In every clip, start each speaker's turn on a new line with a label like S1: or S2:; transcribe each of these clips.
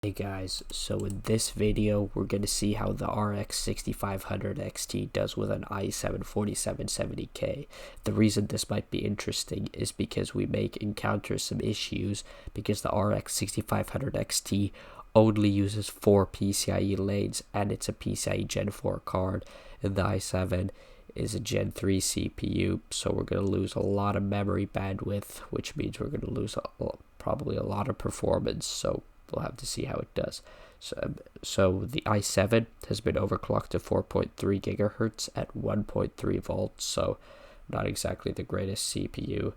S1: Hey guys, so in this video we're going to see how the RX 6500 XT does with an i7 4770K. The reason this might be interesting is because we may encounter some issues because the RX 6500 XT only uses 4 PCIe lanes and it's a PCIe Gen 4 card, and the i7 is a Gen 3 CPU, so we're going to lose a lot of memory bandwidth, which means we're going to lose probably a lot of performance, so we'll have to see how it does. So the i7 has been overclocked to 4.3 gigahertz at 1.3 volts, so not exactly the greatest CPU.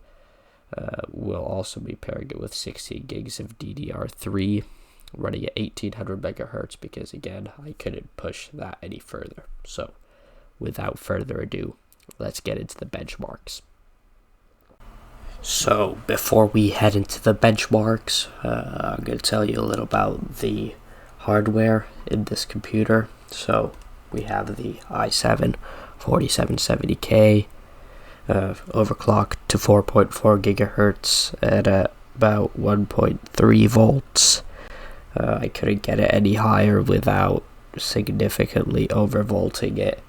S1: We'll also be pairing it with 16 gigs of DDR3 running at 1800 megahertz because, again, I couldn't push that any further. So without further ado, let's get into the benchmarks. So before we head into the benchmarks, I'm going to tell you a little about the hardware in this computer. So we have the i7 4770K overclocked to 4.4 gigahertz at about 1.3 volts. I couldn't get it any higher without significantly overvolting it.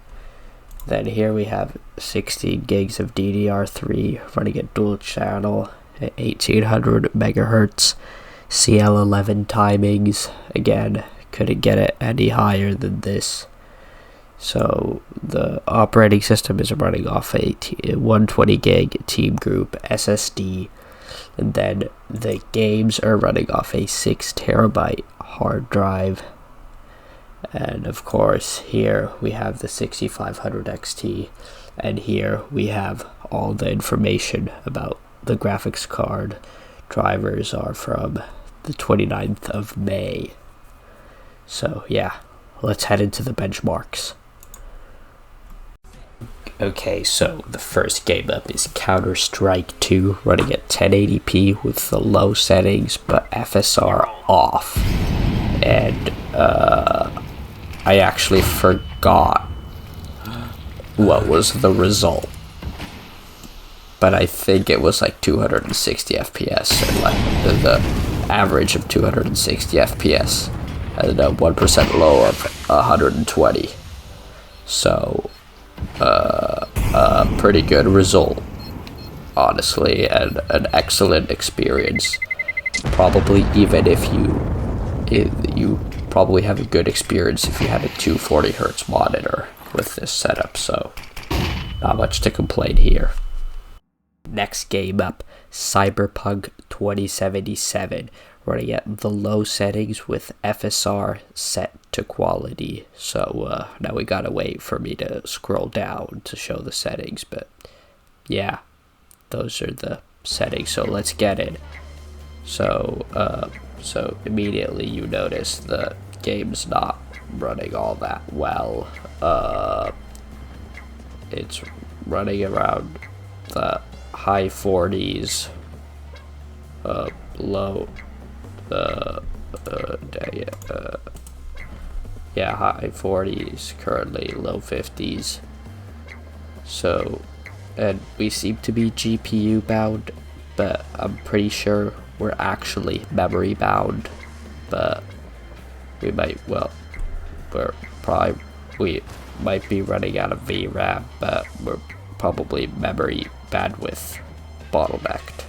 S1: Then here we have 16 gigs of DDR3 running at dual channel at 1800 megahertz, CL11 timings. Again, couldn't get it any higher than this. So the operating system is running off a 120 gig Team Group SSD, and then the games are running off a 6 terabyte hard drive. And of course, here we have the 6500 XT, and here we have all the information about the graphics card. Drivers are from the 29th of May. So yeah, let's head into the benchmarks. Okay, so the first game up is Counter-Strike 2 running at 1080p with the low settings but FSR off. And I actually forgot what was the result, but I think it was like 260 FPS, and like the average of 260 FPS, and a 1% low of 120. So, pretty good result, honestly, and an excellent experience. Probably even if you probably have a good experience if you had a 240 hertz monitor with this setup, so not much to complain here. Next game up, Cyberpunk 2077 running at the low settings with FSR set to quality. So now we gotta wait for me to scroll down to show the settings, but yeah, those are the settings, so let's get it. So immediately you notice the game's not running all that well. It's running around the high 40s, low, high 40s currently, low 50s. So, and we seem to be GPU bound, but I'm pretty sure we're actually memory bound, but we might be running out of VRAM, but we're probably memory bandwidth bottlenecked.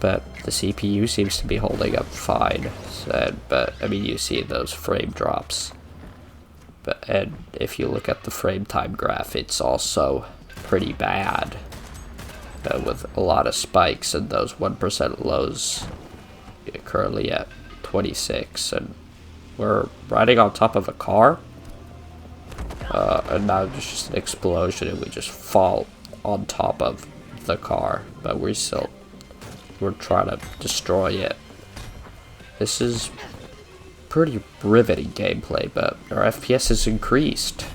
S1: But the CPU seems to be holding up fine, but I mean, you see those frame drops. And if you look at the frame time graph, it's also pretty bad. With a lot of spikes and those 1% lows, currently at 26, and we're riding on top of a car, and now there's just an explosion and we just fall on top of the car, but we're trying to destroy it. This is pretty riveting gameplay, but our FPS has increased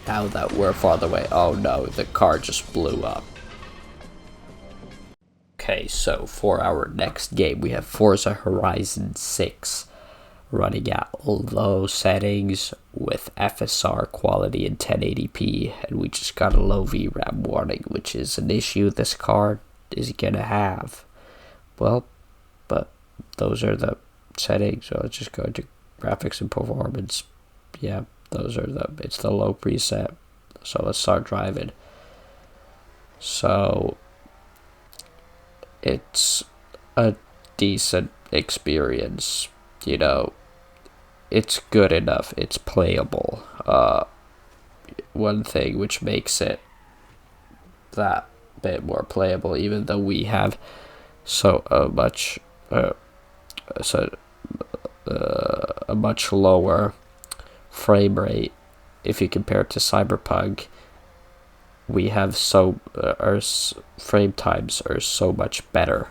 S1: now that we're farther away. Oh no, the car just blew up. Okay, so for our next game, we have Forza Horizon 6 running at low settings with FSR quality in 1080p, and we just got a low VRAM warning, which is an issue this card is gonna have. Well, but those are the settings. So let's just go into graphics and performance. Yeah, it's the low preset. So let's start driving. So it's a decent experience, it's good enough, it's playable. One thing which makes it that bit more playable, even though we have a much lower frame rate if you compare it to Cyberpunk, we have our frame times are so much better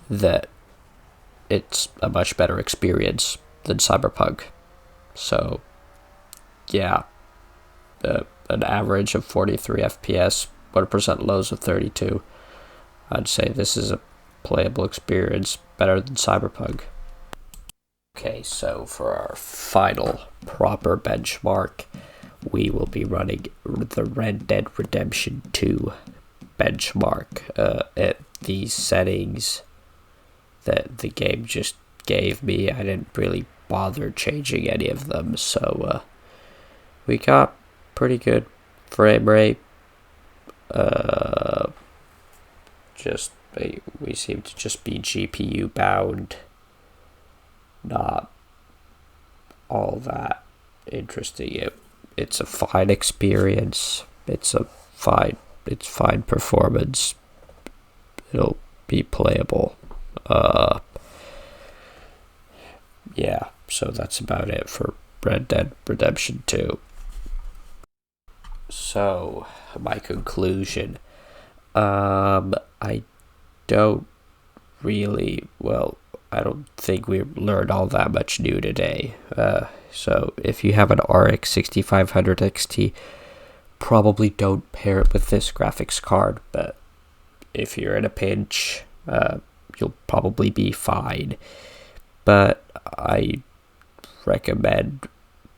S1: that it's a much better experience than Cyberpunk. So, yeah, an average of 43 FPS, 1% lows of 32. I'd say this is a playable experience better than Cyberpunk. Okay, so for our final proper benchmark, we will be running the Red Dead Redemption 2 benchmark at these settings that the game just gave me. I didn't really bother changing any of them, so we got pretty good frame rate. We seem to just be GPU bound, not all that interesting. It's a fine experience. It's fine performance. It'll be playable. Yeah, so that's about it for Red Dead Redemption 2. So, my conclusion. I don't think we learned all that much new today. So if you have an RX 6500 XT, probably don't pair it with this graphics card, but if you're in a pinch, you'll probably be fine. But I recommend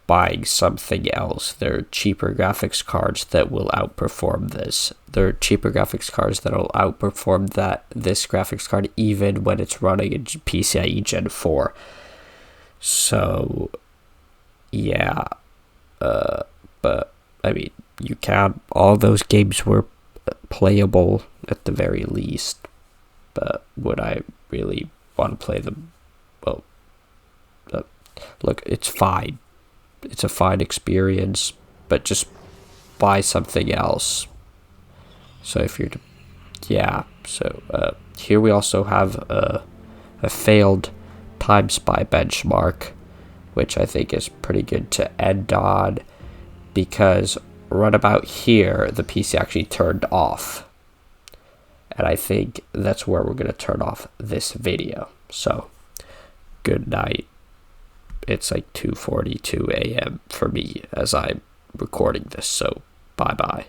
S1: buying something else. There are cheaper graphics cards that will outperform this. There are cheaper graphics cards that will outperform this graphics card even when it's running in PCIe Gen 4. So, yeah. But, I mean, all those games were playable at the very least. But would I really want to play them? Well, look, it's fine. It's a fine experience, but just buy something else. So here we also have a failed Time Spy benchmark, which I think is pretty good to end on, because right about here, the PC actually turned off. And I think that's where we're going to turn off this video. So, good night. It's like 2:42 a.m. for me as I'm recording this, so bye-bye.